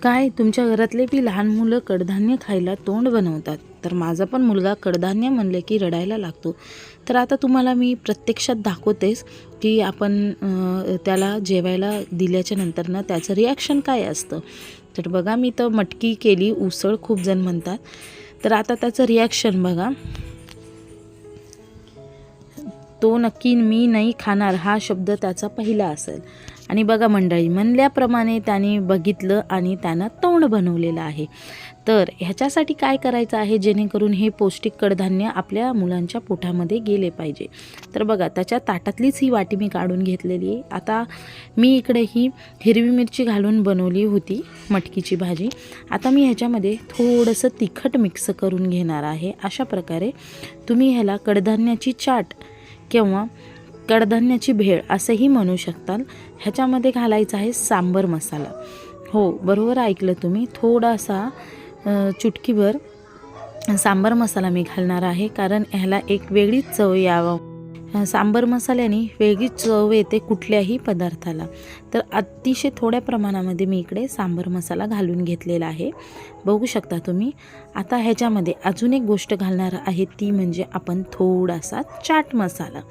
काय तुमच्या घरातले बी लहान मुलं कडधान्य खायला तोंड बनवतात, तर माझा पण मुलगा कडधान्य म्हणले की रडायला लागतो. तर आता तुम्हाला मी प्रत्यक्षात दाखवतेच की आपण त्याला जेवायला दिल्याच्या नंतर ना त्याचं रिॲक्शन काय असतं. तर बघा, मी तर मटकी केली उसळ खूप जण म्हणतात. तर आता त्याचं रिॲक्शन बघा. तो नक्की मी नाही खाणार हा शब्द त्याचा पहिला असेल. आणि बघा मंडळी, म्हणल्याप्रमाणे त्याने बघितलं आणि त्यानं तोंड बनवलेलं आहे. तर ह्याच्यासाठी काय करायचं आहे जेणेकरून हे पौष्टिक कडधान्य आपल्या मुलांच्या पोटामध्ये गेले पाहिजे. तर बघा, त्याच्या ताटातलीच ही वाटी मी काढून घेतलेली आहे. आता मी इकडे ही हिरवी मिरची घालून बनवली होती मटकीची भाजी. आता मी ह्याच्यामध्ये थोडंसं तिखट मिक्स करून घेणार आहे. अशा प्रकारे तुम्ही ह्याला कडधान्याची चाट किंवा कडधान्याची भेळ असंही म्हणू शकताल. ह्याच्यामध्ये घालायचा आहे सांबर मसाला. हो, बरोबर ऐकलं तुम्ही, थोडासा चुटकीभर सांबर मसाला मी घालणार आहे, कारण ह्याला एक वेगळीच चव यावं. सांबर मसाल्याने वेगळीच चव येते कुठल्याही पदार्थाला. तर अतिशय थोड्या प्रमाणामध्ये मी इकडे सांबर मसाला घालून घेतलेला आहे, बघू शकता तुम्ही. आता ह्याच्यामध्ये अजून एक गोष्ट घालणार आहे, ती म्हणजे आपण थोडासा चाट मसाला.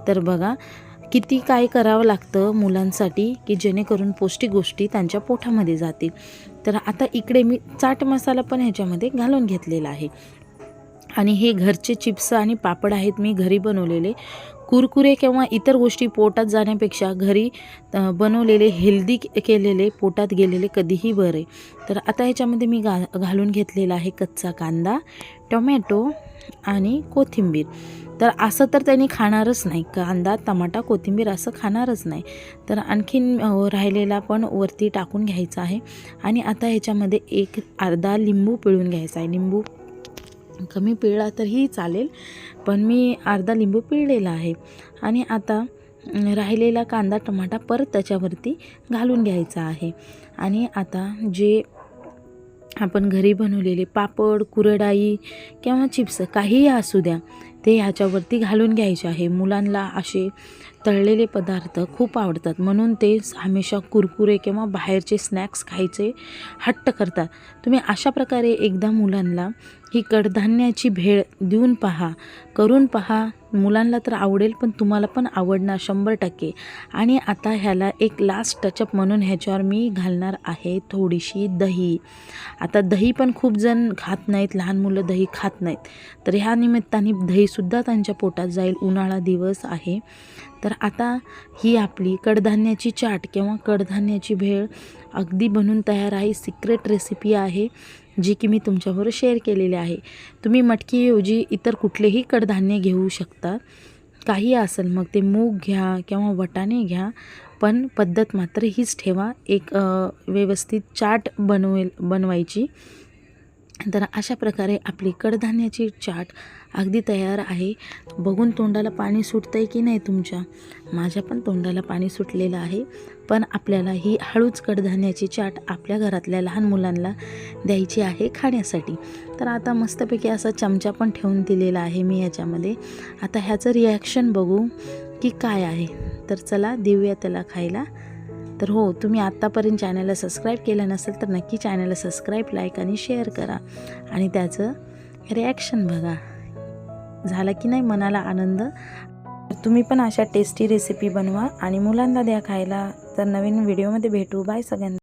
तर बघा किती काय करावं लागतं मुलांसाठी की जेणेकरून पौष्टिक गोष्टी त्यांच्या पोटामध्ये जातील. तर आता इकडे मी चाट मसाला पण ह्याच्यामध्ये घालून घेतलेला आहे. आणि हे घरचे चिप्स आणि पापड आहेत, मी घरी बनवलेले. कुरकुरे किंवा इतर गोष्टी पोटात जाण्यापेक्षा घरी बनवलेले हेल्दी केलेले पोटात गेलेले कधीही बरे. तर आता ह्याच्यामध्ये मी घालून घेतलेला आहे कच्चा कांदा, टोमॅटो आणि कोथिंबीर. तर असं तर त्यांनी खाणारच नाही, कांदा टमाटा कोथिंबीर असं खाणारच नाही. तर आणखीन राहिलेला पण वरती टाकून घ्यायचा आहे. आणि आता ह्याच्यामध्ये एक अर्धा लिंबू पिळून घ्यायचा आहे. लिंबू कमी पिळला तरीही चालेल, पण मी अर्धा लिंबू पिळलेला आहे. आणि आता राहिलेला कांदा टमाटा परत त्याच्यावरती घालून घ्यायचा आहे. आणि आता जे आपण घरी बनवलेले पापड, कुरडाई किंवा चिप्स काहीही असू द्या, ते ह्याच्यावरती घालून घ्यायचे आहे. मुलांना असे तळलेले पदार्थ खूप आवडतात, म्हणून ते हमेशा कुरकुरे किंवा बाहेरचे स्नॅक्स खायचे हट्ट करतात. तुम्ही अशा प्रकारे एकदा मुलांना ही कडधान्याची भेळ देऊन पहा, करून पहा. मुलांना तर आवडेल, पण तुम्हाला पण आवडणार 100%. आणि आता ह्याला एक लास्ट टचअप म्हणून ह्याच्यावर मी घालणार आहे थोडीशी दही. आता दही पण खूप जण खात नाहीत, लहान मुलं दही खात नाहीत, तर ह्या निमित्ताने दहीसुद्धा त्यांच्या पोटात जाईल. उन्हाळा दिवस आहे. तर आता ही आपली कडधान्याची चाट किंवा कडधान्याची भेळ अगदी बनून तयार आहे. सिक्रेट रेसिपी आहे जी की मी तुमच्याबरोबर शेअर केलेली आहे. तुम्ही मटकीऐवजी इतर कुठलेही कडधान्य घेऊ शकता, काही असेल, मग ते मूग घ्या किंवा वाटाणे घ्या, पण पद्धत मात्र हीच ठेवा, एक व्यवस्थित चाट बनवायची. तर अशा प्रकारे आपली कडधान्याची चाट अगदी तयार आहे. बघून तोंडाला पाणी सुटतं आहे की नाही तुमच्या? माझ्या पण तोंडाला पाणी सुटलेलं आहे. पण आपल्याला ही हळूच कडधान्याची चाट आपल्या घरातल्या लहान मुलांना द्यायची आहे खाण्यासाठी. तर आता मस्तपैकी असा चमचा पण ठेवून दिलेला आहे मी याच्यामध्ये. आता ह्याचं रिॲक्शन बघू की काय आहे. तर चला देऊया त्याला खायला. तर हो, तुम्ही आत्तापर्यंत चॅनलला सबस्क्राईब केलं नसेल तर नक्की चॅनलला सबस्क्राईब, लाईक आणि शेअर करा. आणि त्याचं रिॲक्शन बघा, झाला की नाही मनाला आनंद. तुम्ही पण अशा टेस्टी रेसिपी बनवा आणि मुलांना द्या खायला. तर नवीन व्हिडिओमध्ये भेटू. बाय सगळ्यांना.